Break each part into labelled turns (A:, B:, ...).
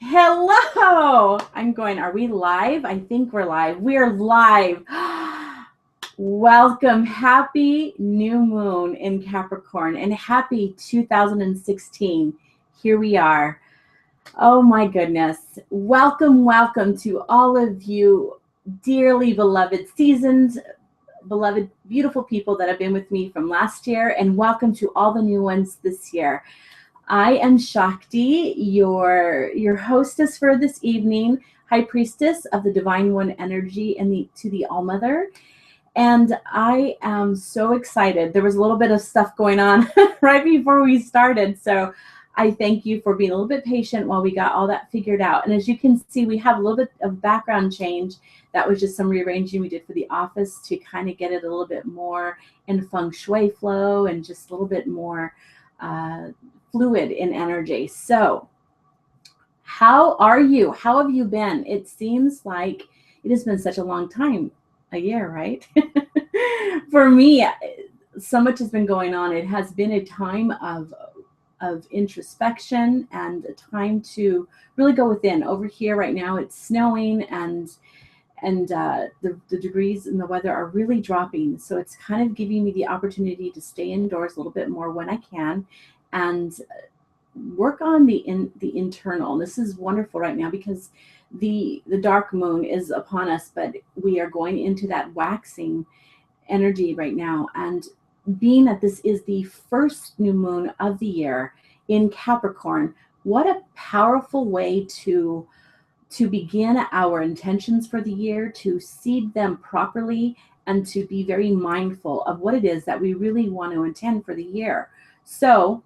A: Hello. Are we live? I think we're live. We're live. Welcome. Happy new moon in Capricorn and happy 2016. Here we are. Oh my goodness. Welcome to all of you dearly beloved seasons, beloved, beautiful people that have been with me from last year, and welcome to all the new ones this year. I am Shakti, your hostess for this evening, High Priestess of the Divine One Energy and to the All-Mother. And I am so excited. There was a little bit of stuff going on right before we started. So I thank you for being a little bit patient while we got all that figured out. And as you can see, we have a little bit of background change. That was just some rearranging we did for the office to kind of get it a little bit more in feng shui flow and just a little bit more fluid in energy. So how are you? How have you been? It seems like it has been such a long time, a year, right? For me, so much has been going on. It has been a time of introspection and a time to really go within. Over here right now, it's snowing and the degrees and the weather are really dropping. So it's kind of giving me the opportunity to stay indoors a little bit more when I can and work on the internal. This is wonderful right now because the dark moon is upon us, but we are going into that waxing energy right now. And being that this is the first new moon of the year in Capricorn, what a powerful way to begin our intentions for the year, to seed them properly, and to be very mindful of what it is that we really want to intend for the year. So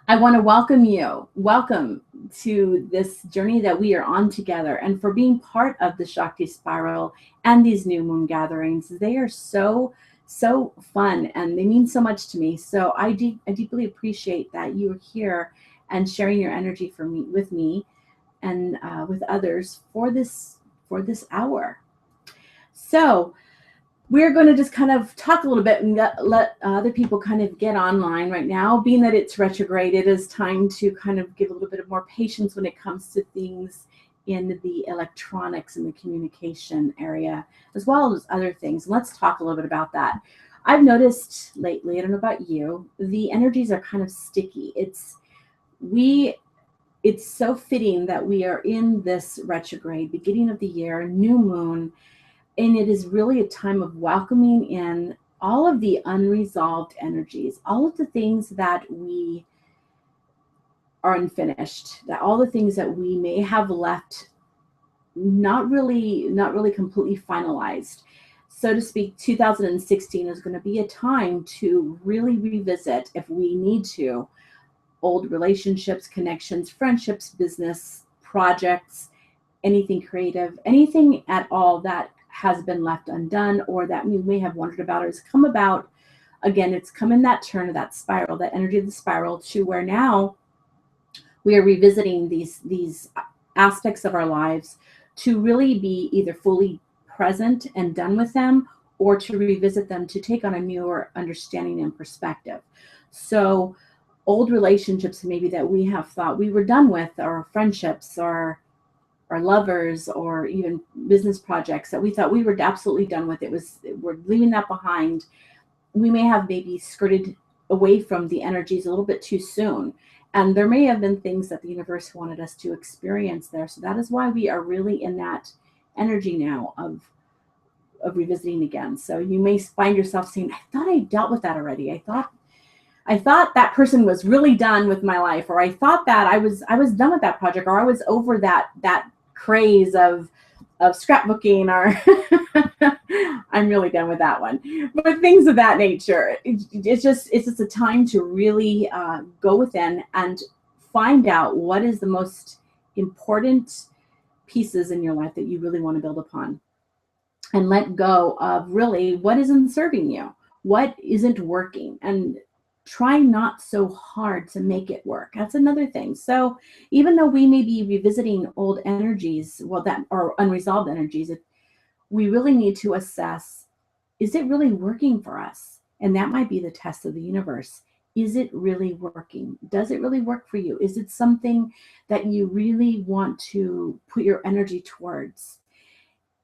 A: I want to welcome you. Welcome to this journey that we are on together, and for being part of the Shakti Spiral and these new moon gatherings. They are so fun and they mean so much to me. So I deeply appreciate that you are here and sharing your energy with me and with others for this hour. So we're going to just kind of talk a little bit and let other people kind of get online right now. Being that it's retrograde, it is time to kind of give a little bit of more patience when it comes to things in the electronics and the communication area, as well as other things. Let's talk a little bit about that. I've noticed lately, I don't know about you, the energies are kind of sticky. It's so fitting that we are in this retrograde, beginning of the year, new moon, and it is really a time of welcoming in all of the unresolved energies, all of the things that we are unfinished, that all the things that we may have left not really completely finalized. So to speak, 2016 is going to be a time to really revisit, if we need to, old relationships, connections, friendships, business, projects, anything creative, anything at all that has been left undone or that we may have wondered about or has come about. Again, it's come in that turn of that spiral, that energy of the spiral, to where now we are revisiting these aspects of our lives to really be either fully present and done with them, or to revisit them to take on a newer understanding and perspective. So old relationships maybe that we have thought we were done with, or friendships, or lovers, or even business projects that we thought we were absolutely done with. We're leaving that behind. We may have maybe skirted away from the energies a little bit too soon. And there may have been things that the universe wanted us to experience there. So that is why we are really in that energy now of revisiting again. So you may find yourself saying, I thought I dealt with that already. I thought that person was really done with my life, or I thought that I was done with that project, or I was over that craze of scrapbooking, or I'm really done with that one. But things of that nature. It's just a time to really go within and find out what is the most important pieces in your life that you really want to build upon, and let go of really what isn't serving you, what isn't working, and try not so hard to make it work. That's another thing. So even though we may be revisiting old energies, that are unresolved energies, we really need to assess, is it really working for us? And that might be the test of the universe. Is it really working? Does it really work for you? Is it something that you really want to put your energy towards?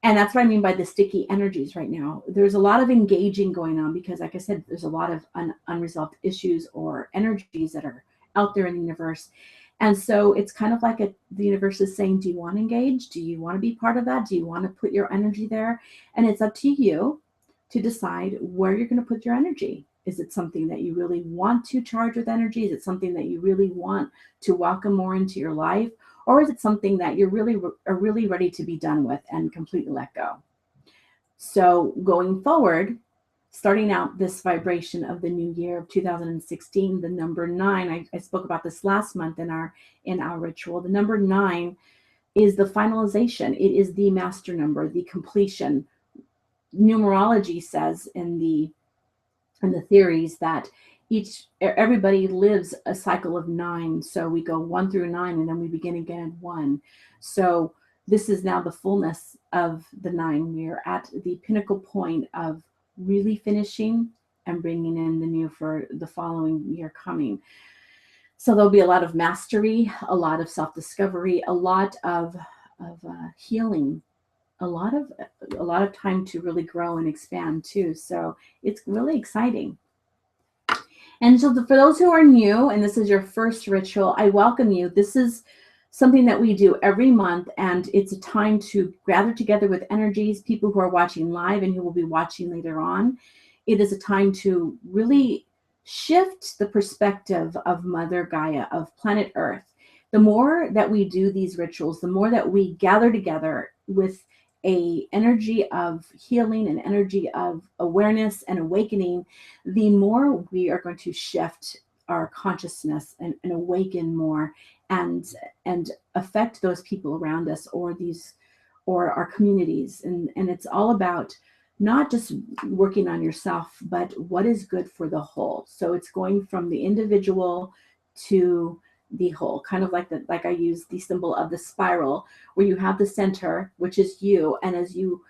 A: And that's what I mean by the sticky energies right now. There's a lot of engaging going on because, like I said, there's a lot of unresolved issues or energies that are out there in the universe. And so it's kind of like the universe is saying, do you want to engage? Do you want to be part of that? Do you want to put your energy there? And it's up to you to decide where you're going to put your energy. Is it something that you really want to charge with energy? Is it something that you really want to welcome more into your life? Or is it something that you're really ready to be done with and completely let go? So going forward, starting out this vibration of the new year of 2016, the number 9, I spoke about this last month in our ritual. The number 9 is the finalization. It is the master number, the completion. Numerology says in the theories that everybody lives a cycle of 9. So we go 1 through 9 and then we begin again at 1. So this is now the fullness of the 9. We're at the pinnacle point of really finishing and bringing in the new for the following year coming. So there'll be a lot of mastery, a lot of self-discovery, a lot of healing, a lot of time to really grow and expand too. So it's really exciting. And so for those who are new and this is your first ritual, I welcome you. This is something that we do every month, and it's a time to gather together with energies, people who are watching live and who will be watching later on. It is a time to really shift the perspective of Mother Gaia, of planet Earth. The more that we do these rituals, the more that we gather together with a energy of healing, an energy of awareness and awakening, the more we are going to shift our consciousness and awaken more and affect those people around us or our communities. And it's all about not just working on yourself, but what is good for the whole. So it's going from the individual to the whole, kind of like I use the symbol of the spiral, where you have the center, which is you, and as you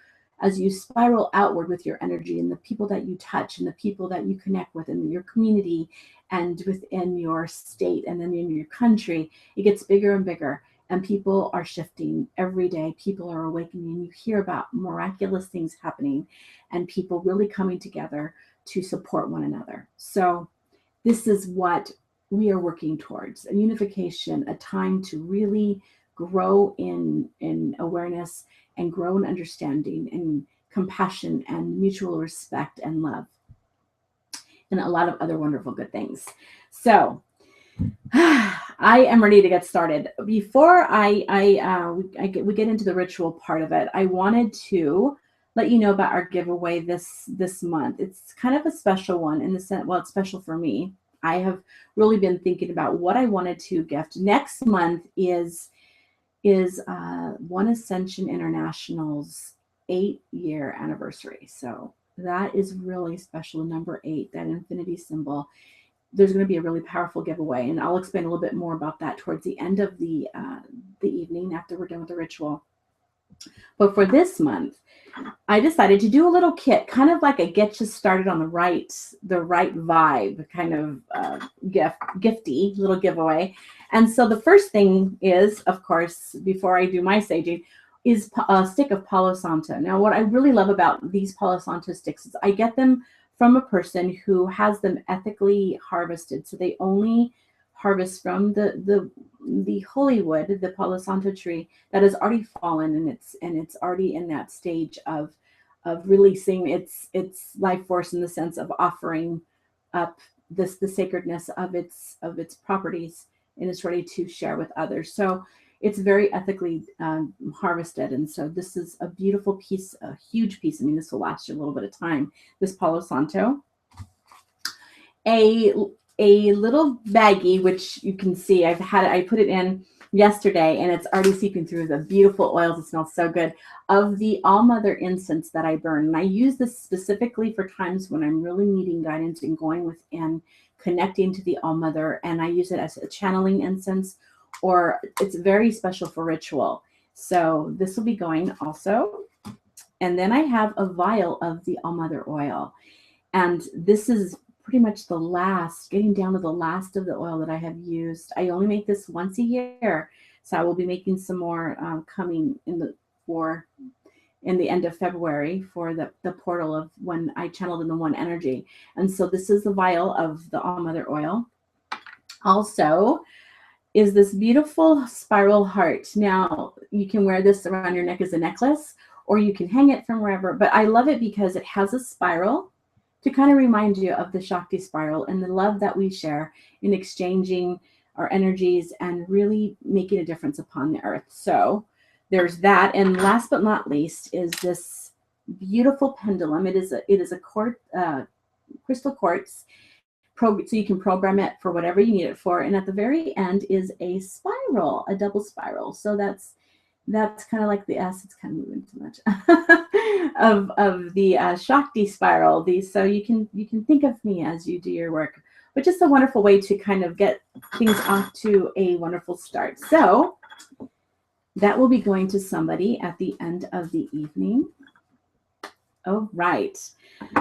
A: spiral outward with your energy and the people that you touch and the people that you connect with in your community and within your state and then in your country, it gets bigger and bigger, and people are shifting every day. People are awakening, and you hear about miraculous things happening and people really coming together to support one another. So this is what we are working towards, a unification, a time to really grow in awareness and grow in understanding and compassion and mutual respect and love and a lot of other wonderful good things. So I am ready to get started. Before we get into the ritual part of it, I wanted to let you know about our giveaway this month. It's kind of a special one in the sense, well, it's special for me. I have really been thinking about what I wanted to gift. Next month is One Ascension International's 8-year anniversary. So that is really special. Number 8, that infinity symbol. There's going to be a really powerful giveaway, and I'll explain a little bit more about that towards the end of the evening after we're done with the ritual. But for this month, I decided to do a little kit, kind of like a get you started on the right vibe kind of gifty little giveaway. And so the first thing is, of course, before I do my saging, is a stick of Palo Santo. Now, what I really love about these Palo Santo sticks is I get them from a person who has them ethically harvested. So they only harvest from the holy wood, the Palo Santo tree that has already fallen, and it's already in that stage of releasing its life force, in the sense of offering up the sacredness of its properties, and it's ready to share with others. So it's very ethically harvested, and so this is a beautiful piece, a huge piece. I mean, this will last you a little bit of time. This Palo Santo, a little baggie, which you can see I put it in yesterday, and it's already seeping through the beautiful oils. It smells so good, of the All Mother incense that I burn. And I use this specifically for times when I'm really needing guidance and going within, connecting to the All Mother. And I use it as a channeling incense, or it's very special for ritual. So this will be going also. And then I have a vial of the All Mother oil. And this is pretty much getting down to the last of the oil that I have used. I only make this once a year, so I will be making some more coming in the end of February for the portal of when I channeled in the one energy. And so this is the vial of the All Mother oil. Also is this beautiful spiral heart. Now you can wear this around your neck as a necklace, or you can hang it from wherever, but I love it because it has a spiral to kind of remind you of the Shakti spiral and the love that we share in exchanging our energies and really making a difference upon the earth. So there's that. And last but not least is this beautiful pendulum. It is a crystal quartz, so you can program it for whatever you need it for. And at the very end is a spiral, a double spiral. So that's kind of like the S. It's kind of moving too much of the Shakti spiral. So you can think of me as you do your work, but just a wonderful way to kind of get things off to a wonderful start. So that will be going to somebody at the end of the evening. Oh, right.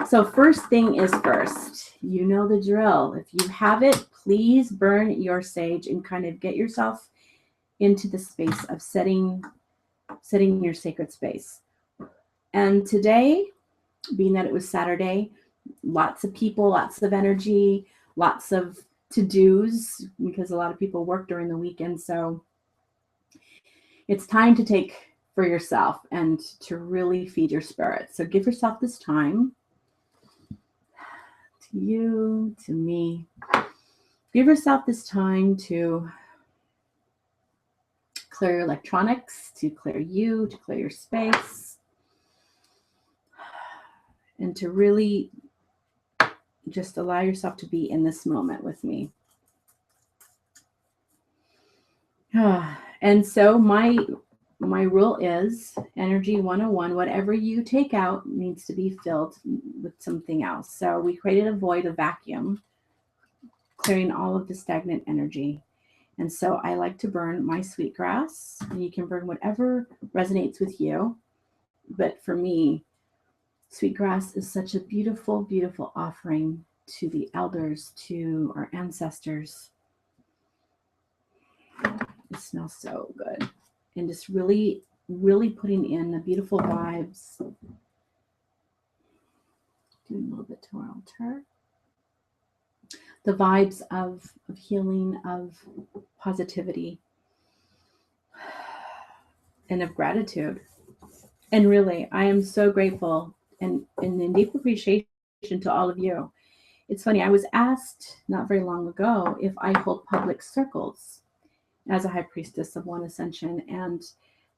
A: So first thing is first. You know the drill. If you have it, please burn your sage and kind of get yourself into the space of setting your sacred space. And today, being that it was Saturday, lots of people, lots of energy, lots of to-dos, because a lot of people work during the weekend. So it's time to take for yourself and to really feed your spirit. So give yourself this time, to you, to me. Give yourself this time to clear your electronics, to clear you, to clear your space, and to really just allow yourself to be in this moment with me. And so my rule is energy 101. Whatever you take out needs to be filled with something else. So we created a void, a vacuum, clearing all of the stagnant energy. And so I like to burn my sweetgrass, and you can burn whatever resonates with you. But for me, sweetgrass is such a beautiful, beautiful offering to the elders, to our ancestors. It smells so good. And just really, really putting in the beautiful vibes. Doing a little bit to our altar. The vibes of healing, of positivity, and of gratitude. And really, I am so grateful and in deep appreciation to all of you. It's funny, I was asked not very long ago if I hold public circles as a high priestess of One Ascension. And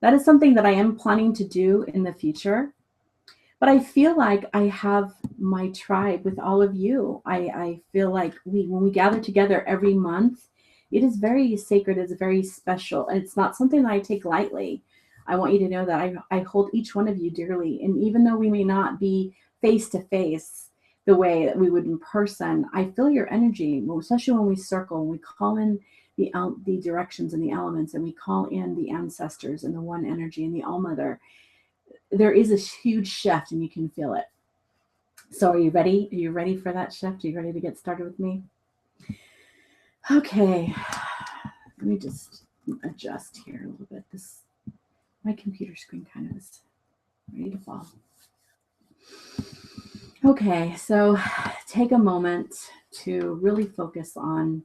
A: that is something that I am planning to do in the future. But I feel like I have my tribe with all of you. I feel like when we gather together every month, it is very sacred, it's very special. And it's not something that I take lightly. I want you to know that I hold each one of you dearly. And even though we may not be face to face the way that we would in person, I feel your energy, especially when we circle, when we call in the directions and the elements, and we call in the ancestors and the one energy and the All Mother. There is a huge shift and you can feel it. So are you ready? Are you ready for that shift? Are you ready to get started with me? Okay. Let me just adjust here a little bit. My computer screen kind of is ready to fall. Okay, so take a moment to really focus on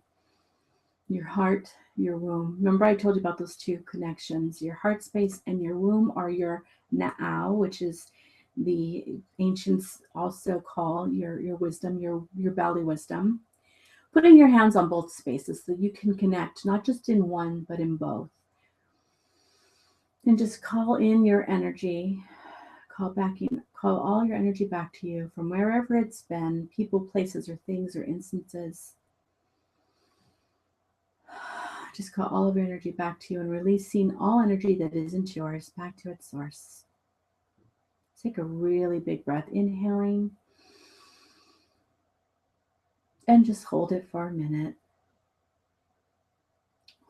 A: your heart, your womb. Remember I told you about those two connections. Your heart space and your womb are your na'au, which is the ancients also call your wisdom, your belly wisdom. Putting your hands on both spaces so you can connect, not just in one, but in both. And just call in your energy, call all your energy back to you from wherever it's been, people, places, or things, or instances. Just call all of your energy back to you and releasing all energy that isn't yours back to its source. Take a really big breath, inhaling, and just hold it for a minute.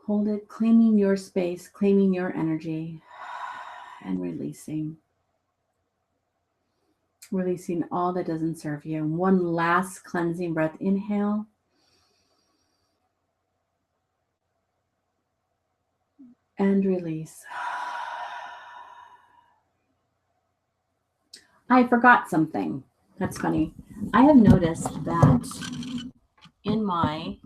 A: Hold it, claiming your space, claiming your energy, and releasing. Releasing all that doesn't serve you. One last cleansing breath. Inhale. And release. I forgot something. That's funny. I have noticed that in my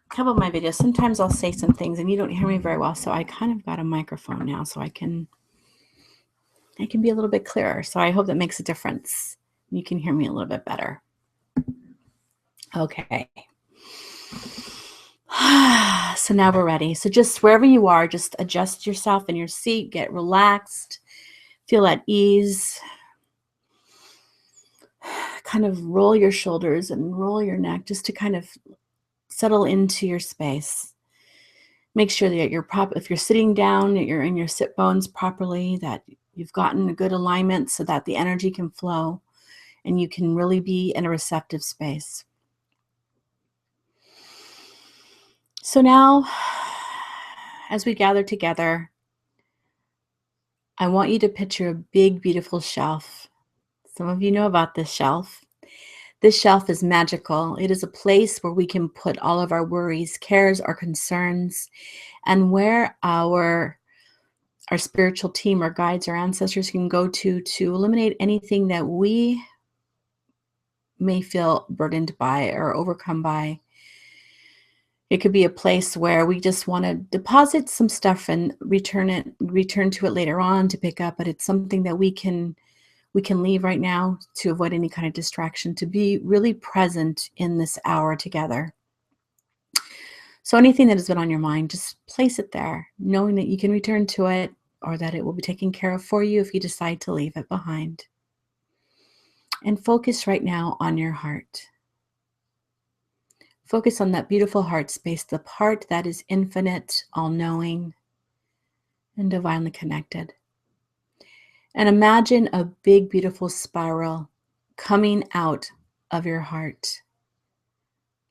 A: couple of my videos, sometimes I'll say some things and you don't hear me very well. So I kind of got a microphone now so I can be a little bit clearer. So I hope that makes a difference. You can hear me a little bit better. Okay. So now we're ready. So just wherever you are, just adjust yourself in your seat, get relaxed, feel at ease. Kind of roll your shoulders and roll your neck just to kind of settle into your space. Make sure that if you're sitting down, that you're in your sit bones properly, that you've gotten a good alignment so that the energy can flow and you can really be in a receptive space. So now, as we gather together, I want you to picture a big, beautiful shelf. Some of you know about this shelf. This shelf is magical. It is a place where we can put all of our worries, cares, our concerns, and where our spiritual team, our guides, our ancestors can go to eliminate anything that we may feel burdened by or overcome by. It could be a place where we just want to deposit some stuff and return to it later on to pick up, but it's something that we can leave right now to avoid any kind of distraction, to be really present in this hour together. So anything that has been on your mind, just place it there, knowing that you can return to it or that it will be taken care of for you if you decide to leave it behind. And focus right now on your heart. Focus on that beautiful heart space, the part that is infinite, all-knowing, and divinely connected. And imagine a big, beautiful spiral coming out of your heart,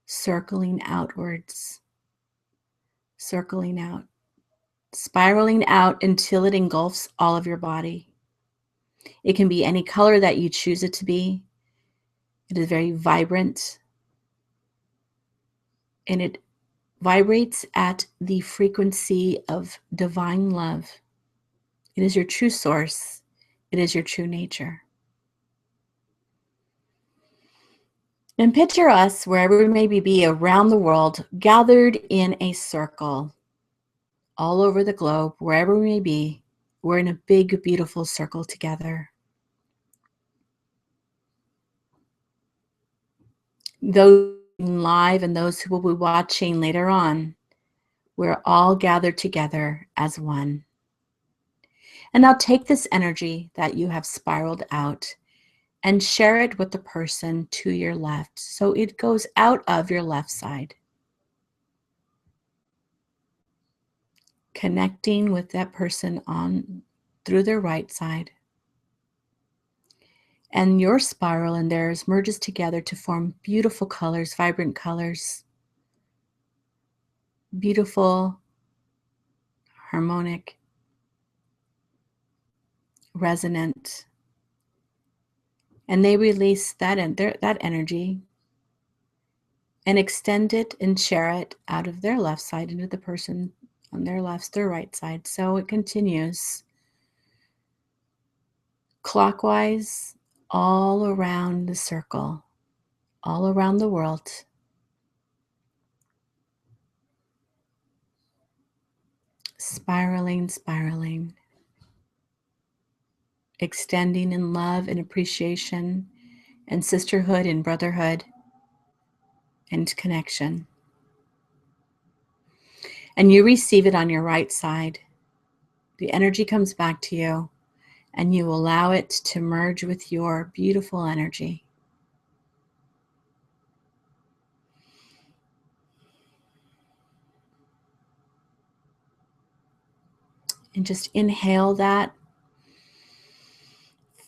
A: circling outwards, circling out, spiraling out until it engulfs all of your body. It can be any color that you choose it to be. It is very vibrant, and it vibrates at the frequency of divine love. It is your true source. It is your true nature. And picture us, wherever we may be around the world, gathered in a circle all over the globe, wherever we may be. We're in a big, beautiful circle together. Those live and those who will be watching later on, we're all gathered together as one. And now take this energy that you have spiraled out and share it with the person to your left. So it goes out of your left side, connecting with that person on through their right side. And your spiral and theirs merges together to form beautiful colors, vibrant colors, beautiful, harmonic, resonant. And they release that energy and extend it and share it out of their left side into the person on their left, their right side. So it continues clockwise all around the circle, all around the world. Spiraling, spiraling, extending in love and appreciation and sisterhood and brotherhood and connection. And you receive it on your right side. The energy comes back to you, and you allow it to merge with your beautiful energy. And just inhale that,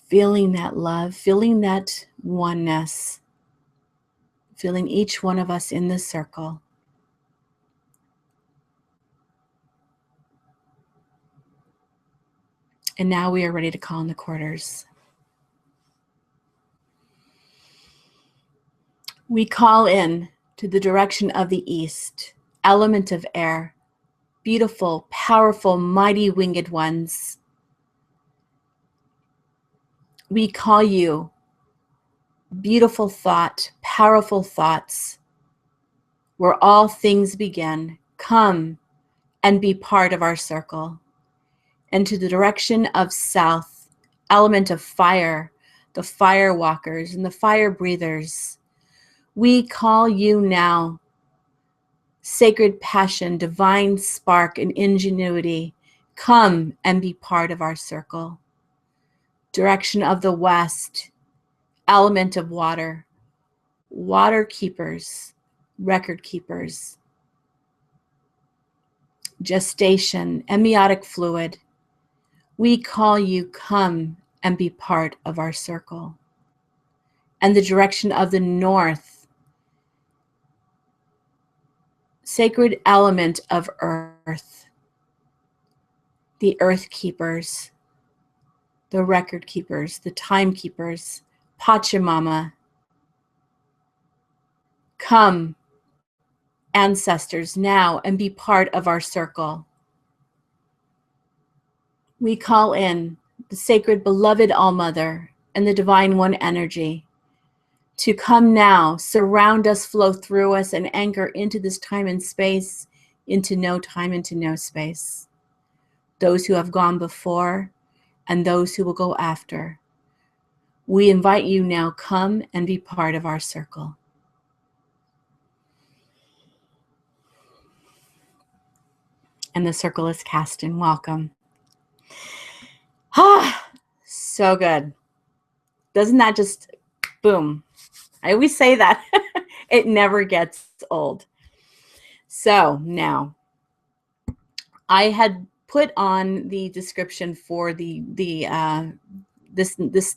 A: feeling that love, feeling that oneness, feeling each one of us in this circle. And now we are ready to call in the quarters. We call in to the direction of the east, element of air, beautiful, powerful, mighty winged ones. We call you beautiful thought, powerful thoughts, where all things begin. Come and be part of our circle. And to the direction of south, element of fire, the fire walkers and the fire breathers. We call you now, sacred passion, divine spark, and ingenuity. Come and be part of our circle. Direction of the west, element of water, water keepers, record keepers, gestation, amniotic fluid. We call you, come and be part of our circle. And the direction of the north, sacred element of earth, the earth keepers, the record keepers, the time keepers, Pachamama. Come, ancestors, now and be part of our circle. We call in the sacred beloved All-Mother and the Divine One energy to come now, surround us, flow through us, and anchor into this time and space, into no time, into no space. Those who have gone before and those who will go after. We invite you now, come and be part of our circle. And the circle is cast in. Welcome. Ah, so good. Doesn't that just, boom. I always say that. It never gets old. So now, I had put on the description for this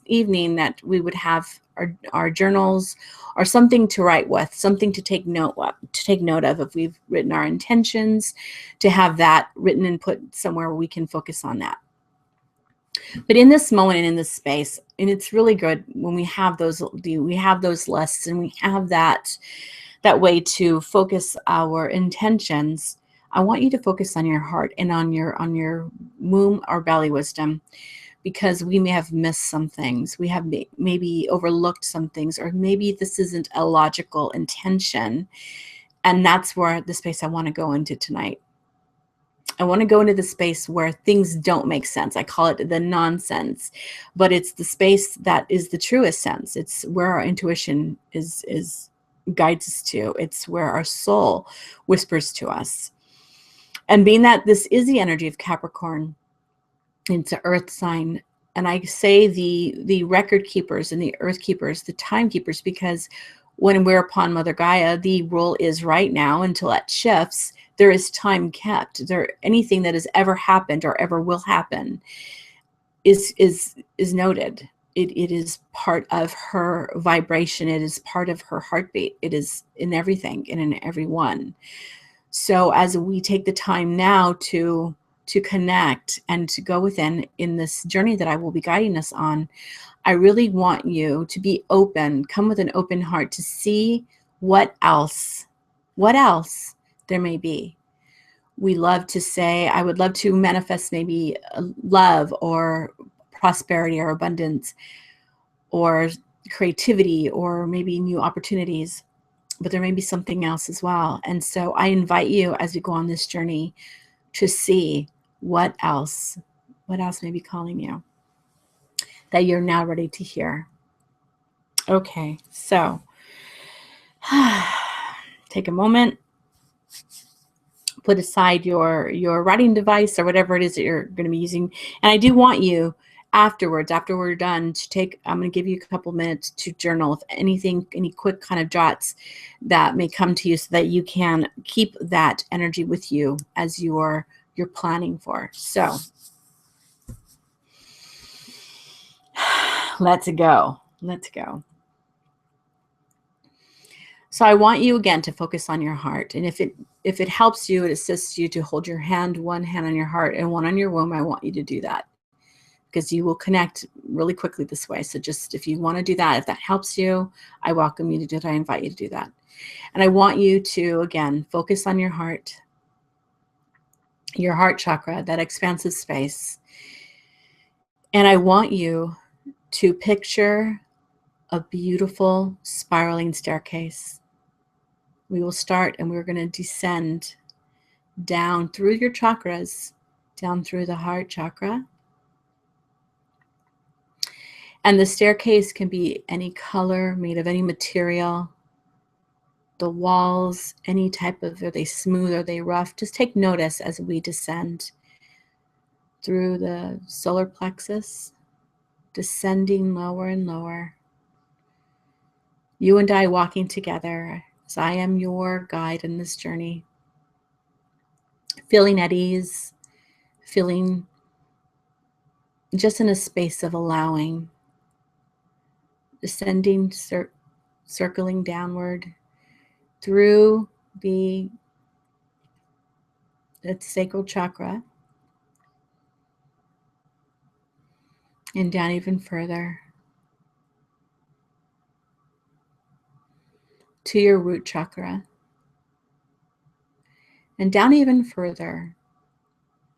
A: evening that we would have our journals or something to write with, something to take note of if we've written our intentions, to have that written and put somewhere where we can focus on that. But in this moment and in this space, and it's really good when we have those lists and we have that way to focus our intentions. I want you to focus on your heart and on your womb or belly wisdom, because we may have missed some things. We have maybe overlooked some things, or maybe this isn't a logical intention. And that's where the space I want to go into tonight. I want to go into the space where things don't make sense. I call it the nonsense, but it's the space that is the truest sense. It's where our intuition guides us to. It's where our soul whispers to us. And being that this is the energy of Capricorn, it's an earth sign. And I say the record keepers and the earth keepers, the time keepers, because when we're upon Mother Gaia, the rule is right now until that shifts, there is time kept. Anything that has ever happened or ever will happen is noted. It is part of her vibration. It is part of her heartbeat. It is in everything and in everyone. So as we take the time now to connect and to go within in this journey that I will be guiding us on, I really want you to be open, come with an open heart to see what else there may be. We love to say, I would love to manifest maybe love or prosperity or abundance or creativity or maybe new opportunities, but there may be something else as well. And so I invite you as we go on this journey to see what else may be calling you that you're now ready to hear. Okay, so take a moment, put aside your writing device or whatever it is that you're going to be using. And I do want you afterwards, after we're done, I'm going to give you a couple minutes to journal if anything, any quick kind of jots that may come to you, so that you can keep that energy with you as you're planning for. So let's go. So I want you again to focus on your heart. And if it helps you, it assists you to hold one hand on your heart and one on your womb, I want you to do that. because you will connect really quickly this way. So just if you want to do that, if that helps you, I welcome you to do that. I invite you to do that. And I want you to, again, focus on your heart chakra, that expansive space. And I want you to picture a beautiful spiraling staircase. We will start and we're going to descend down through your chakras, down through the heart chakra. And the staircase can be any color, made of any material. The walls, any type of, are they smooth, are they rough? Just take notice as we descend through the solar plexus, descending lower and lower. You and I walking together as I am your guide in this journey. Feeling at ease, feeling just in a space of allowing, descending, circling downward through the sacral chakra and down even further to your root chakra and down even further.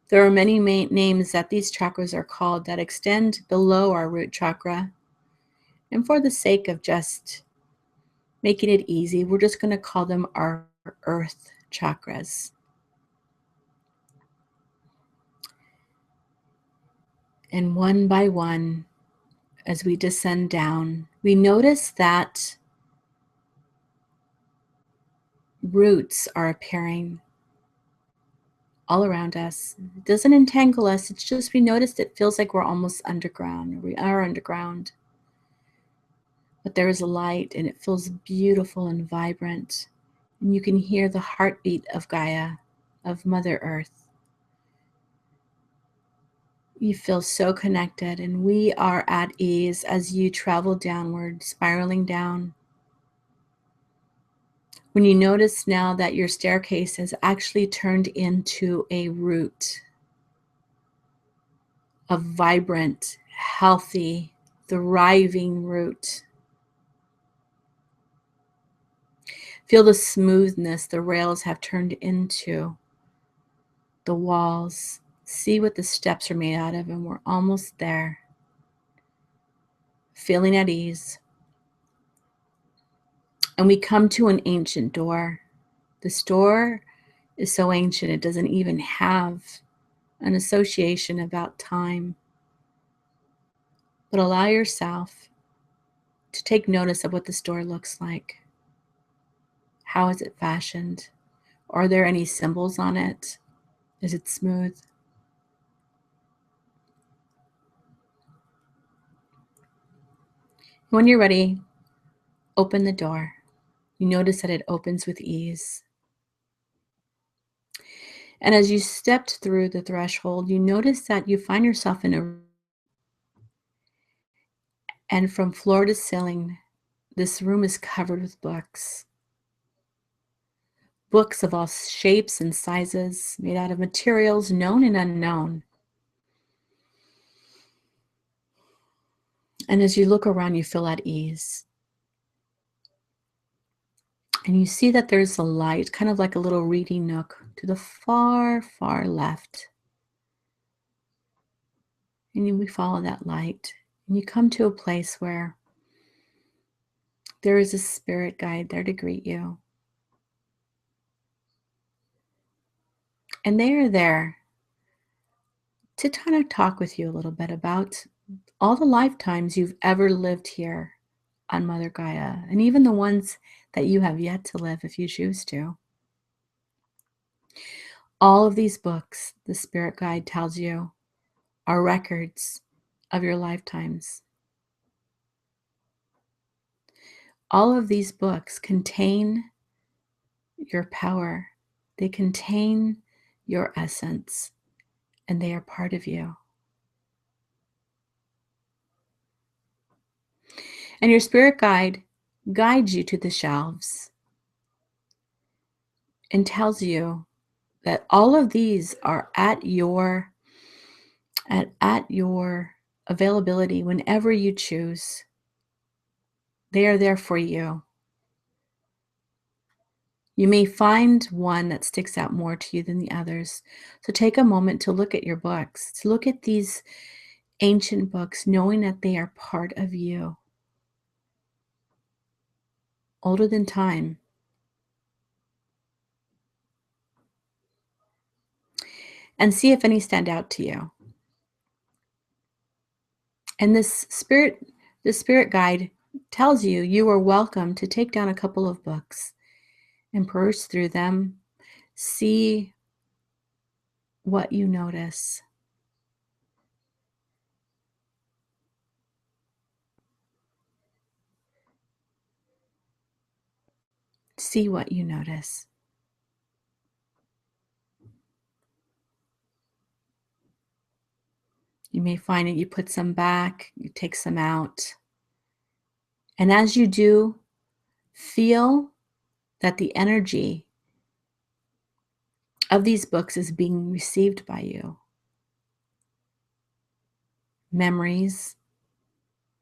A: There are many names that these chakras are called that extend below our root chakra. And for the sake of just making it easy, we're just going to call them our earth chakras. And one by one, as we descend down, we notice that roots are appearing all around us. It doesn't entangle us. It's just we notice it feels like we're almost underground, or we are underground. But there is a light and it feels beautiful and vibrant. And you can hear the heartbeat of Gaia, of Mother Earth. You feel so connected, and we are at ease as you travel downward, spiraling down. When you notice now that your staircase has actually turned into a root, a vibrant, healthy, thriving root. Feel the smoothness the rails have turned into, the walls. See what the steps are made out of, and we're almost there. Feeling at ease. And we come to an ancient door. This door is so ancient, it doesn't even have an association about time. But allow yourself to take notice of what this door looks like. How is it fashioned? Are there any symbols on it? Is it smooth? When you're ready, open the door. You notice that it opens with ease. And as you stepped through the threshold, you notice that you find yourself in a, and from floor to ceiling, this room is covered with books. Books of all shapes and sizes, made out of materials known and unknown. And as you look around, you feel at ease. And you see that there's a light, kind of like a little reading nook to the far, far left. And we follow that light. And you come to a place where there is a spirit guide there to greet you. And they are there to kind of talk with you a little bit about all the lifetimes you've ever lived here on Mother Gaia, and even the ones that you have yet to live if you choose to. All of these books, the spirit guide tells you, are records of your lifetimes. All of these books contain your power. They contain your essence, and they are part of you. And your spirit guide guides you to the shelves and tells you that all of these are at your availability whenever you choose. They are there for you. You may find one that sticks out more to you than the others. So take a moment to look at your books, to look at these ancient books, knowing that they are part of you, older than time. And see if any stand out to you. And this spirit guide tells you you are welcome to take down a couple of books and peruse through them. See what you notice. See what you notice. You may find that you put some back, you take some out. And as you do, feel that the energy of these books is being received by you. Memories,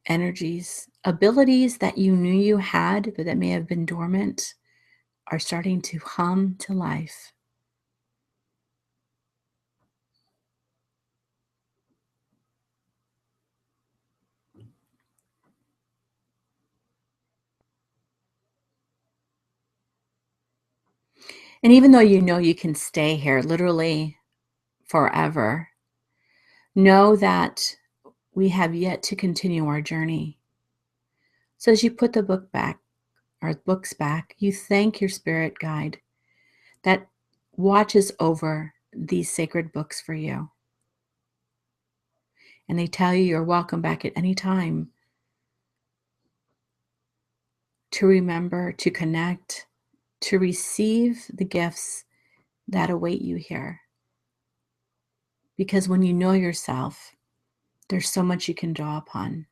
A: energies, abilities that you knew you had, but that may have been dormant, are starting to hum to life. And even though you know you can stay here literally forever, know that we have yet to continue our journey. So as you put the book back, or books back, you thank your spirit guide that watches over these sacred books for you. And they tell you you're welcome back at any time to remember, to connect, to receive the gifts that await you here. Because when you know yourself, there's so much you can draw upon.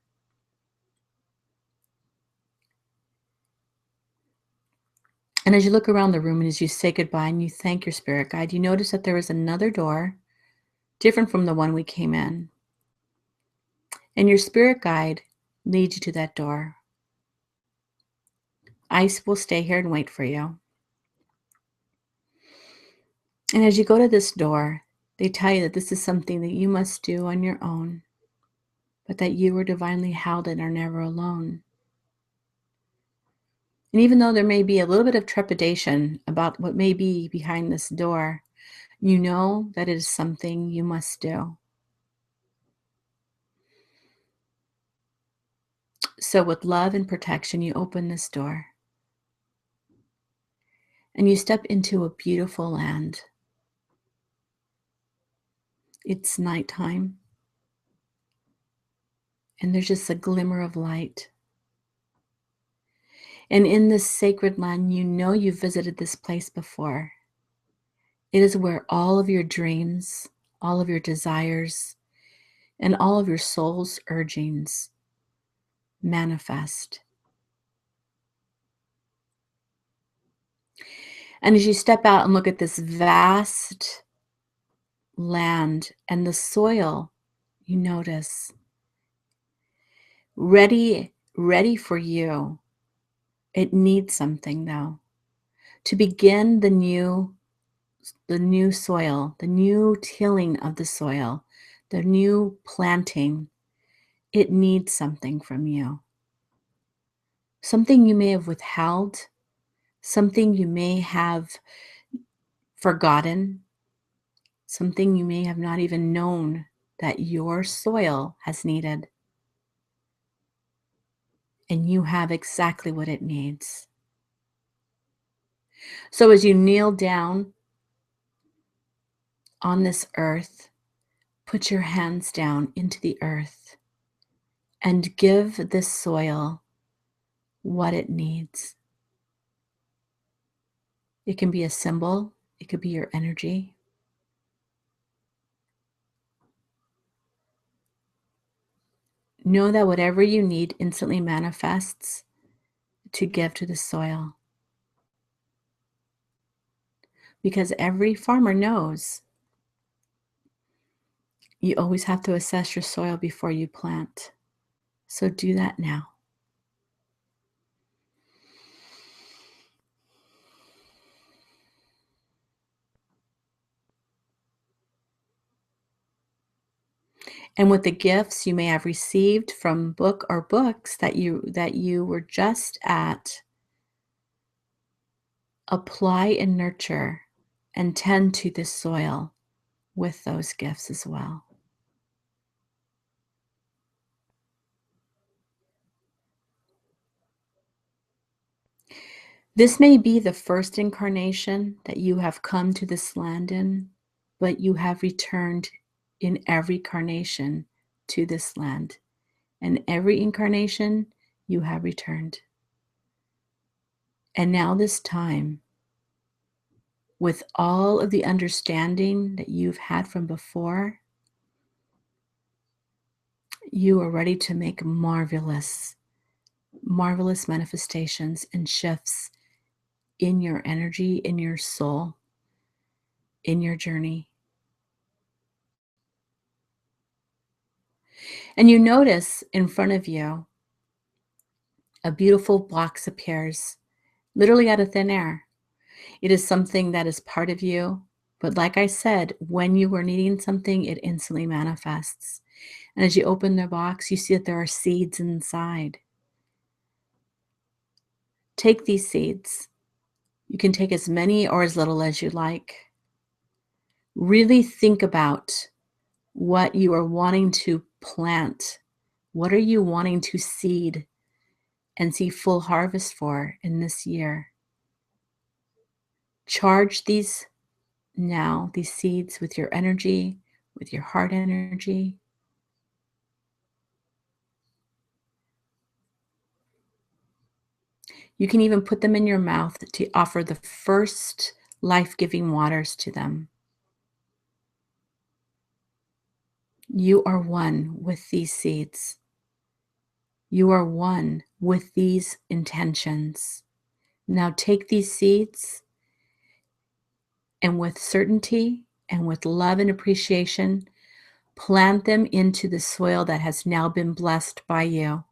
A: And as you look around the room and as you say goodbye and you thank your spirit guide, you notice that there is another door different from the one we came in. And your spirit guide leads you to that door. Ice will stay here and wait for you. And as you go to this door, they tell you that this is something that you must do on your own, but that you are divinely held and are never alone. And even though there may be a little bit of trepidation about what may be behind this door, you know that it is something you must do. So with love and protection, you open this door and you step into a beautiful land. It's nighttime and there's just a glimmer of light. And in this sacred land, you know you've visited this place before. It is where all of your dreams, all of your desires, and all of your soul's urgings manifest. And as you step out and look at this vast land and the soil, you notice ready for you. It needs something though to begin the new soil, the new tilling of the soil, the new planting. It needs something from you. Something you may have withheld, something you may have forgotten, something you may have not even known that your soil has needed. And you have exactly what it needs. So as you kneel down on this earth, put your hands down into the earth and give this soil what it needs. It can be a symbol, it could be your energy. Know that whatever you need instantly manifests to give to the soil. Because every farmer knows You always have to assess your soil before you plant. So do that now. And with the gifts you may have received from book or books that you were just at, apply and nurture and tend to this soil with those gifts as well. This may be the first incarnation that you have come to this land in, but you have returned in every carnation to this land. And every incarnation you have returned. And now this time, with all of the understanding that you've had from before, you are ready to make marvelous manifestations and shifts in your energy, in your soul, in your journey. And you notice in front of you, a beautiful box appears, literally out of thin air. It is something that is part of you. But like I said, when you are needing something, it instantly manifests. And as you open the box, you see that there are seeds inside. Take these seeds. You can take as many or as little as you like. Really think about what you are wanting to plant. What are you wanting to seed and see full harvest for in this year? Charge these seeds with your energy, with your heart energy. You can even put them in your mouth to offer the first life-giving waters to them. You are one with these seeds. You are one with these intentions. Now take these seeds and with certainty and with love and appreciation, plant them into the soil that has now been blessed by you.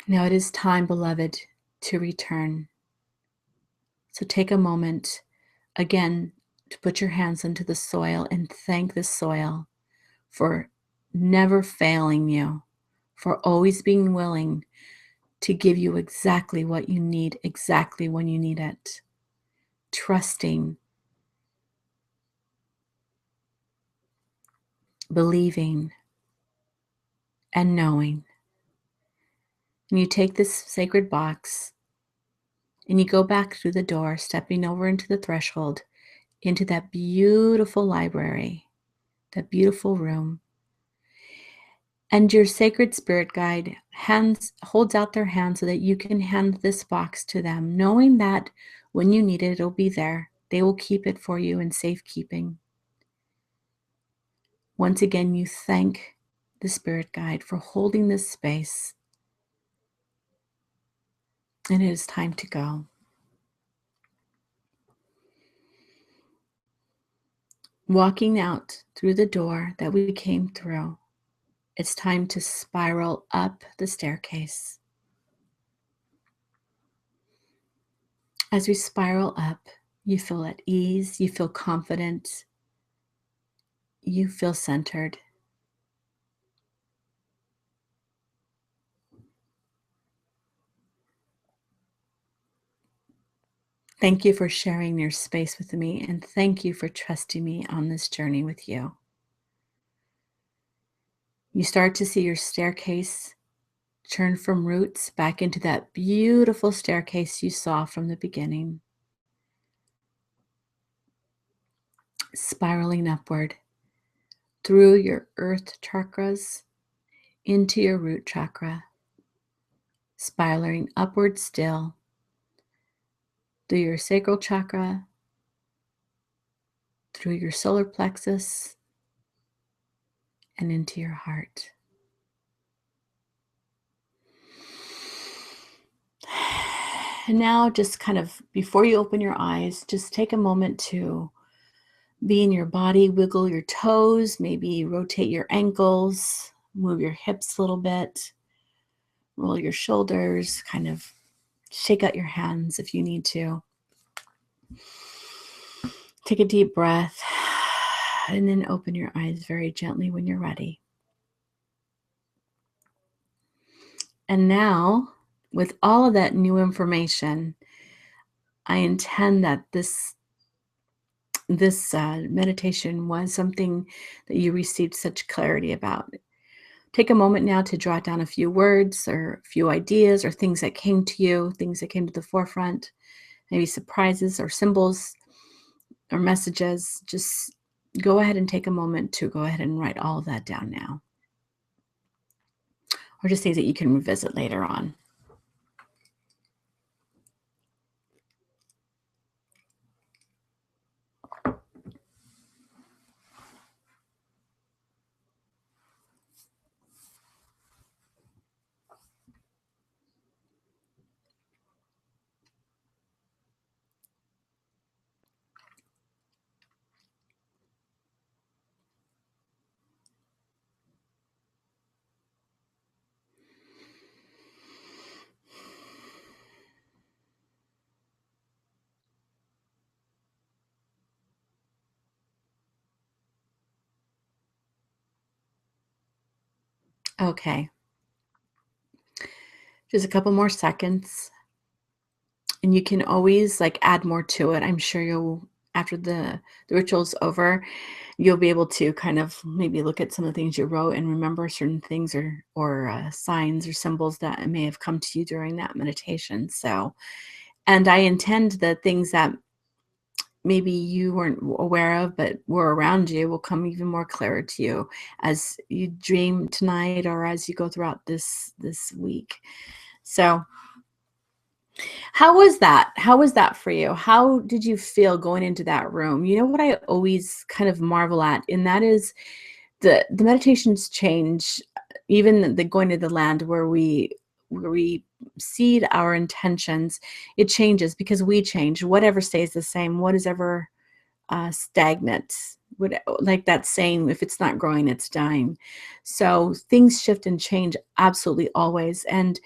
A: Now it is time, beloved, to return. So take a moment again to put your hands into the soil and thank the soil for never failing you, for always being willing to give you exactly what you need, exactly when you need it. Trusting, believing, and knowing. And you take this sacred box and you go back through the door, stepping over into the threshold, into that beautiful library, that beautiful room. And your sacred spirit guide holds out their hand so that you can hand this box to them, knowing that when you need it, it'll be there. They will keep it for you in safekeeping. Once again, you thank the spirit guide for holding this space. And it is time to go. Walking out through the door that we came through, it's time to spiral up the staircase. As we spiral up, you feel at ease, you feel confident, you feel centered. Thank you for sharing your space with me, and thank you for trusting me on this journey with you. You start to see your staircase turn from roots back into that beautiful staircase you saw from the beginning, spiraling upward through your earth chakras into your root chakra, spiraling upward still through your sacral chakra, through your solar plexus and into your heart. And now, just kind of before you open your eyes, just take a moment to be in your body, wiggle your toes, maybe rotate your ankles, move your hips a little bit, roll your shoulders, kind of shake out your hands if you need to. Take a deep breath and then open your eyes very gently when you're ready. And now, with all of that new information, I intend that this meditation was something that you received such clarity about. Take a moment now to jot down a few words or a few ideas or things that came to you, things that came to the forefront, maybe surprises or symbols or messages. Just go ahead and take a moment to go ahead and write all of that down now. Or just things that you can revisit later on. Okay. Just a couple more seconds. And you can always add more to it. I'm sure you'll, after the ritual's over, you'll be able to kind of maybe look at some of the things you wrote and remember certain things or signs or symbols that may have come to you during that meditation. So, and I intend the things that maybe you weren't aware of but were around you will come even more clear to you as you dream tonight or as you go throughout this week. So how was that? How was that for you? How did you feel going into that room? You know what I always kind of marvel at, and that is the meditations change, even the going to the land where we seed our intentions. It changes because we change. Whatever stays the same, what is ever stagnant, like that saying, if it's not growing, it's dying. So things shift and change absolutely always. And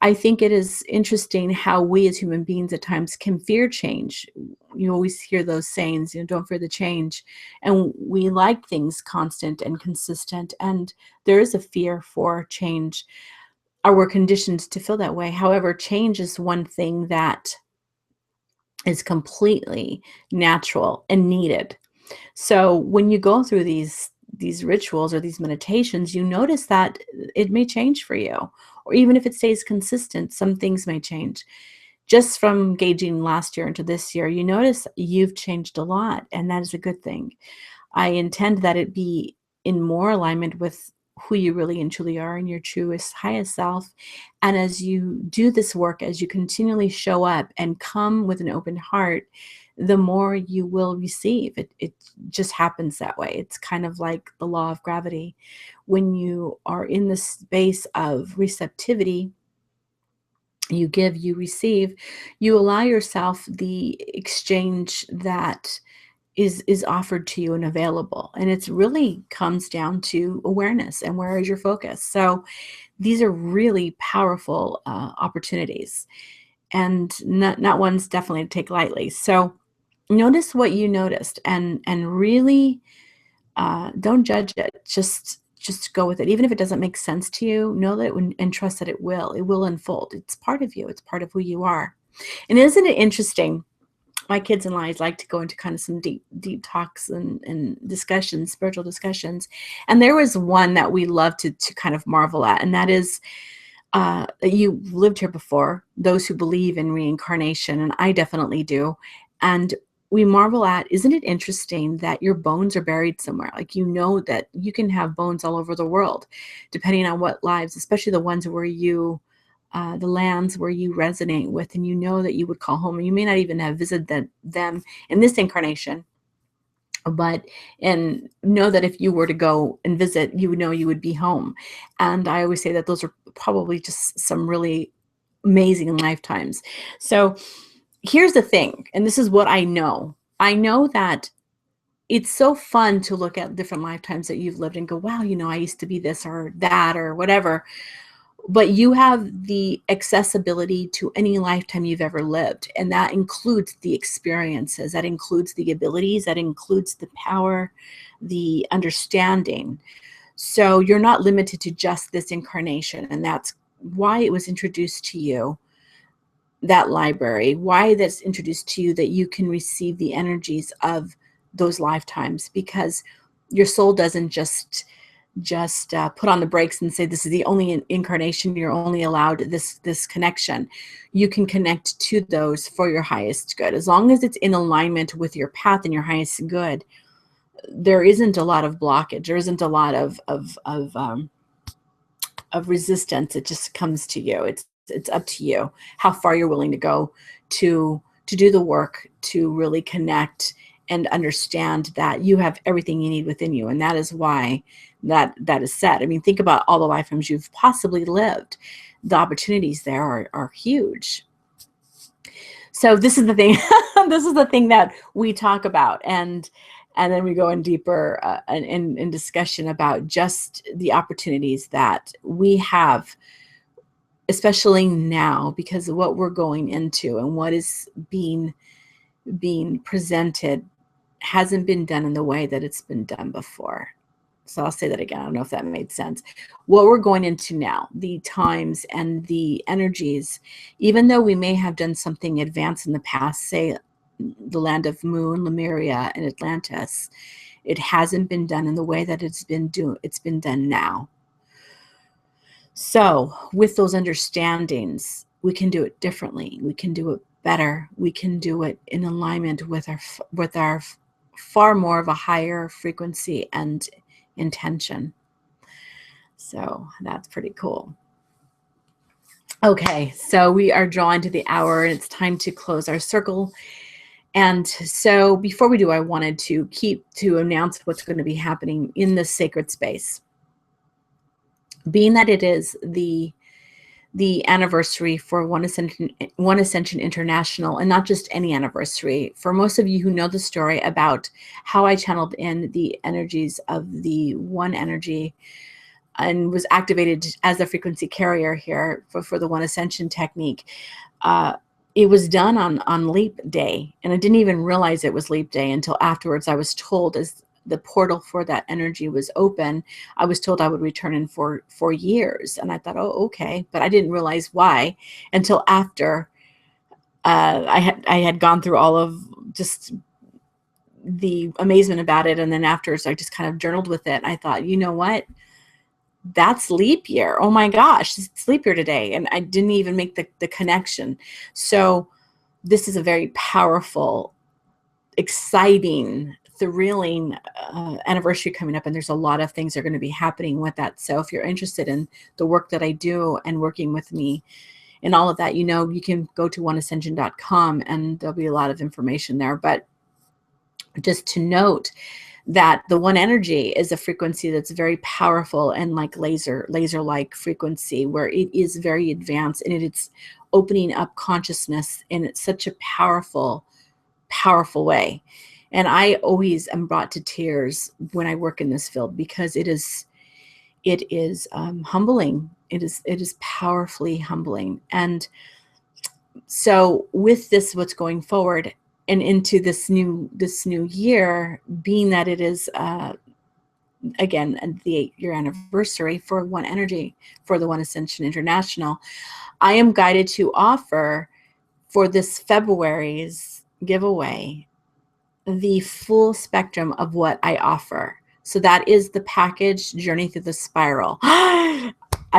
A: I think it is interesting how we as human beings at times can fear change. You always hear those sayings, don't fear the change. And we like things constant and consistent. And there is a fear for change, or we're conditioned to feel that way. However, change is one thing that is completely natural and needed. So when you go through these rituals or these meditations, you notice that it may change for you, or even if it stays consistent, some things may change. Just from gauging last year into this year, you notice you've changed a lot, and that is a good thing. I intend that it be in more alignment with who you really and truly are in your truest, highest self. And as you do this work, as you continually show up and come with an open heart, the more you will receive. It just happens that way. It's kind of like the law of gravity. When you are in the space of receptivity, you give, you receive, you allow yourself the exchange that is offered to you and available. And it's really comes down to awareness and where is your focus. So these are really powerful opportunities, and not ones definitely to take lightly. So notice what you noticed, and really don't judge it. Just go with it. Even if it doesn't make sense to you, know that and trust that it will unfold. It's part of you. It's part of who you are. And isn't it interesting? My kids and I like to go into kind of some deep talks and discussions, spiritual discussions. And there was one that we love to kind of marvel at, and that is you lived here before, those who believe in reincarnation, and I definitely do. And we marvel at, isn't it interesting that your bones are buried somewhere? Like, that you can have bones all over the world, depending on what lives, especially the ones where you, the lands where you resonate with, and that you would call home. And you may not even have visited them in this incarnation, But, and know that if you were to go and visit, you would know you would be home. And I always say that those are probably just some really amazing lifetimes. So here's the thing, and this is what I know. I know that it's so fun to look at different lifetimes that you've lived and go, wow, I used to be this or that or whatever. But you have the accessibility to any lifetime you've ever lived. And that includes the experiences, that includes the abilities, that includes the power, the understanding. So you're not limited to just this incarnation. And that's why it was introduced to you, that library, why that's introduced to you, that you can receive the energies of those lifetimes, because your soul doesn't just put on the brakes and say, this is the only incarnation, you're only allowed this connection. You can connect to those for your highest good. As long as it's in alignment with your path and your highest good, there isn't a lot of blockage. There isn't a lot of resistance. It just comes to you. It's up to you how far you're willing to go to do the work, to really connect and understand that you have everything you need within you. And that is why that is said. I mean, think about all the lifetimes you've possibly lived. The opportunities there are huge. So this is the thing. This is the thing that we talk about, and then we go in deeper in discussion about just the opportunities that we have, especially now, because of what we're going into and what is being presented hasn't been done in the way that it's been done before. So I'll say that again. I don't know if that made sense. What we're going into now, the times and the energies, even though we may have done something advanced in the past, say the land of Moon, Lemuria, and Atlantis, it hasn't been done in the way that it's been done now. So with those understandings, we can do it differently. We can do it better. We can do it in alignment with our far more of a higher frequency and intention. So that's pretty cool. Okay, so we are drawing to the hour, and it's time to close our circle. And so before we do, I wanted to announce what's going to be happening in this sacred space. Being that it is the anniversary for One Ascension International, and not just any anniversary. For most of you who know the story about how I channeled in the energies of the One Energy and was activated as a frequency carrier here for the One Ascension technique, it was done on Leap Day, and I didn't even realize it was Leap Day until afterwards. I was told, as the portal for that energy was open, I was told I would return in for years. And I thought, oh, okay. But I didn't realize why until after I had gone through all of just the amazement about it. And then afterwards, I just kind of journaled with it. I thought, you know what? That's leap year. Oh my gosh, it's leap year today. And I didn't even make the connection. So this is a very powerful, exciting, thrilling anniversary coming up, and there's a lot of things that are going to be happening with that. So if you're interested in the work that I do and working with me and all of that, you can go to oneascension.com, and there'll be a lot of information there. But just to note that the One Energy is a frequency that's very powerful and like laser-like frequency, where it is very advanced, and it's opening up consciousness in such a powerful way. And I always am brought to tears when I work in this field, because it is humbling. It is powerfully humbling. And so with this, what's going forward and into this new year, being that it is again the 8-year anniversary for One Energy, for the One Ascension International, I am guided to offer for this February's giveaway the full spectrum of what I offer. So that is the package Journey Through the Spiral. I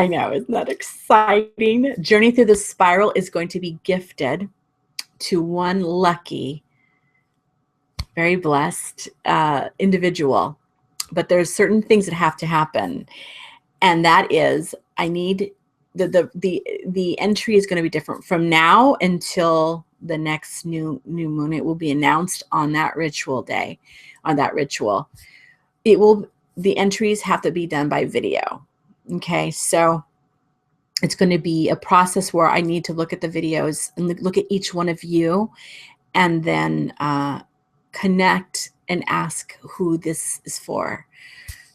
A: know, isn't that exciting? Journey Through the Spiral is going to be gifted to one lucky, very blessed individual. But there's certain things that have to happen. And that is, I need the entry is going to be different from now until the next new moon. It will be announced on that ritual day, on that ritual. The entries have to be done by video. Okay, so it's going to be a process where I need to look at the videos and look at each one of you, and then connect and ask who this is for.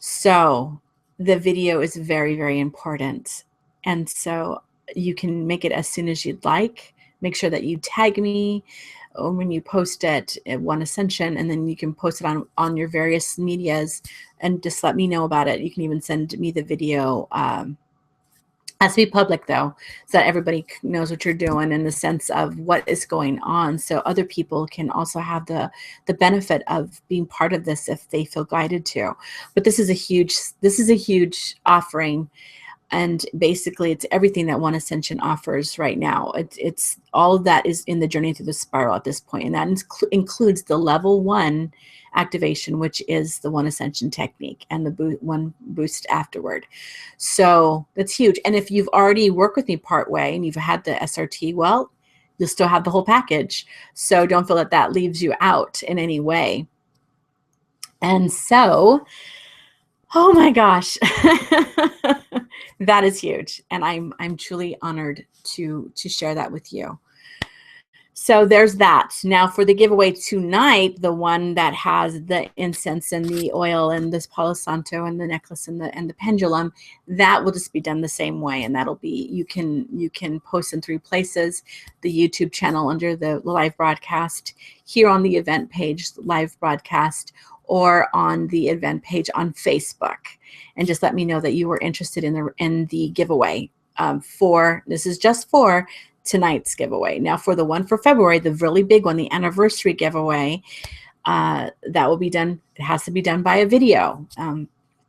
A: So the video is very, very important. And so you can make it as soon as you'd like. Make sure that you tag me when you post it at One Ascension, and then you can post it on your various medias and just let me know about it. You can even send me the video. Has to be public though, so that everybody knows what you're doing in the sense of what is going on, so other people can also have the benefit of being part of this if they feel guided to. But this is a huge offering, and basically it's everything that One Ascension offers right now. It's all of that is in the journey through the spiral at this point, and that includes the level 1 activation, which is the One Ascension technique, and the one boost afterward. So that's huge. And if you've already worked with me part way and you've had the SRT, well, you'll still have the whole package. So don't feel that that leaves you out in any way. And so, oh my gosh, that is huge. And I'm truly honored to share that with you. So there's that. Now for the giveaway tonight, the one that has the incense and the oil and this Palo Santo and the necklace and the pendulum, that will just be done the same way. And that'll be, you can post in 3 places: the YouTube channel under the live broadcast, here on the event page, live broadcast, or on the event page on Facebook. And just let me know that you were interested in the giveaway. This is just for tonight's giveaway. Now for the one for February, the really big one, the anniversary giveaway, that will be done. It has to be done by a video.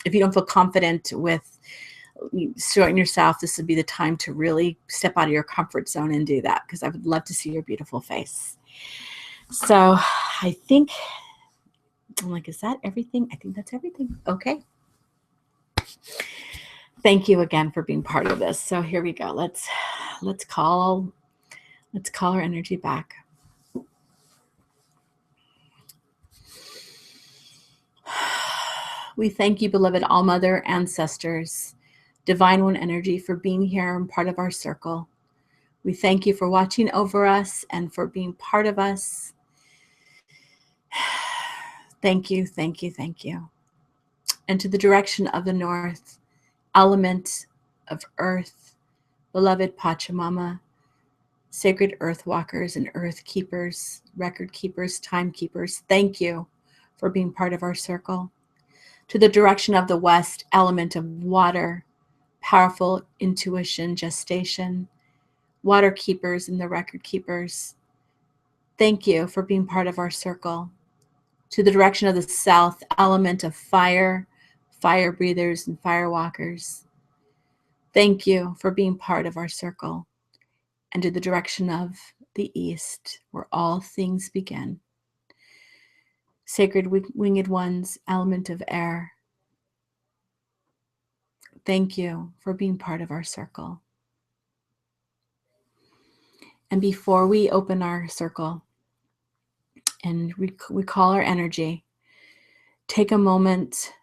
A: If you don't feel confident with showing yourself, this would be the time to really step out of your comfort zone and do that, because I would love to see your beautiful face. So I think, I'm like, is that everything? I think that's everything. Okay. Thank you again for being part of this. So here we go. Let's call our energy back. We thank you, beloved All-Mother, ancestors, Divine One energy, for being here and part of our circle. We thank you for watching over us and for being part of us. Thank you, thank you, thank you. And to the direction of the north, element of earth, beloved Pachamama, sacred earth walkers and earth keepers, record keepers, time keepers, thank you for being part of our circle. To the direction of the west, element of water, powerful intuition, gestation, water keepers and the record keepers, thank you for being part of our circle. To the direction of the south, element of fire, fire breathers and fire walkers, thank you for being part of our circle. And to the direction of the east, where all things begin, sacred winged ones, element of air, thank you for being part of our circle. And before we open our circle and we call our energy, take a moment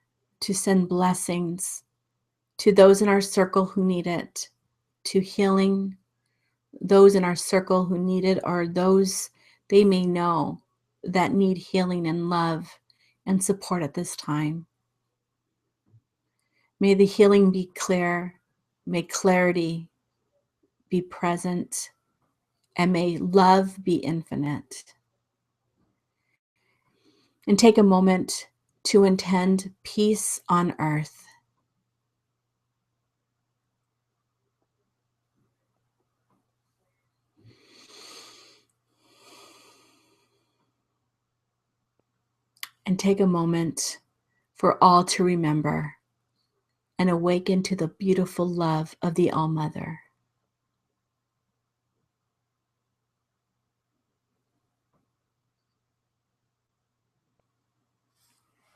A: to send blessings to those in our circle who need it, to healing, those in our circle who need it, or those they may know that need healing and love and support at this time. May the healing be clear, may clarity be present, and may love be infinite. And take a moment to intend peace on earth. And take a moment for all to remember and awaken to the beautiful love of the All-Mother.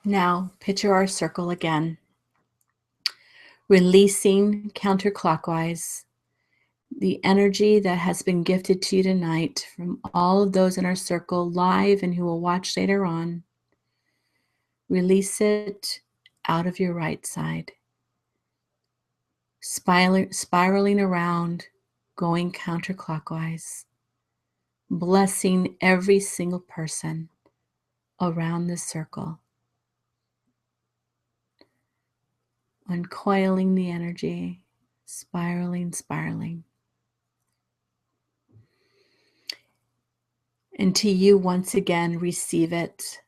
A: Now, picture our circle again, releasing counterclockwise, the energy that has been gifted to you tonight from all of those in our circle live and who will watch later on. Release it out of your right side, spiraling around, going counterclockwise, blessing every single person around this circle, uncoiling the energy, spiraling. And to you, once again, receive it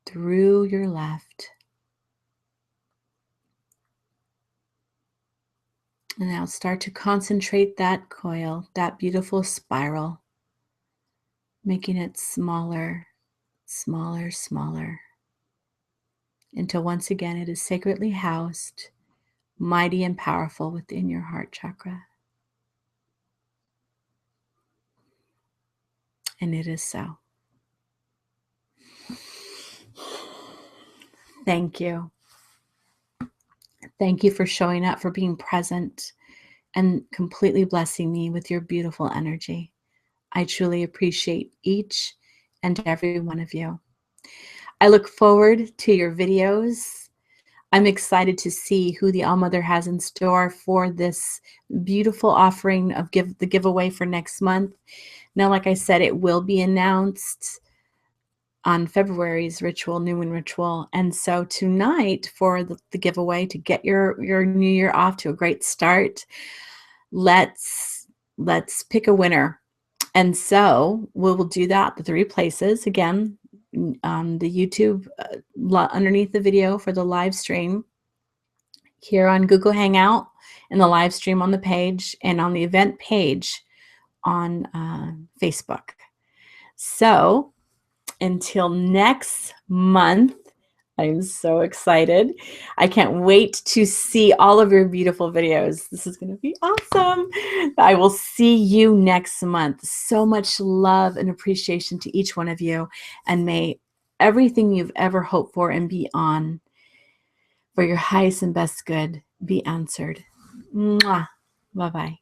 A: through your left. And now start to concentrate that coil, that beautiful spiral, making it smaller, until once again it is sacredly housed, mighty and powerful within your heart chakra. And it is so. Thank you. Thank you for showing up, for being present, and completely blessing me with your beautiful energy. I truly appreciate each and every one of you. I look forward to your videos. I'm excited to see who the All-Mother has in store for this beautiful offering of the giveaway for next month. Now, like I said, it will be announced on February's ritual, New Moon Ritual. And so tonight, for the giveaway, to get your new year off to a great start, let's pick a winner. And so we will do that the 3 places. Again, on the YouTube, underneath the video for the live stream, here on Google Hangout, and the live stream on the page, and on the event page on Facebook. So until next month, I'm so excited. I can't wait to see all of your beautiful videos. This is going to be awesome. I will see you next month. So much love and appreciation to each one of you. And may everything you've ever hoped for and beyond, for your highest and best good, be answered. Mwah. Bye-bye.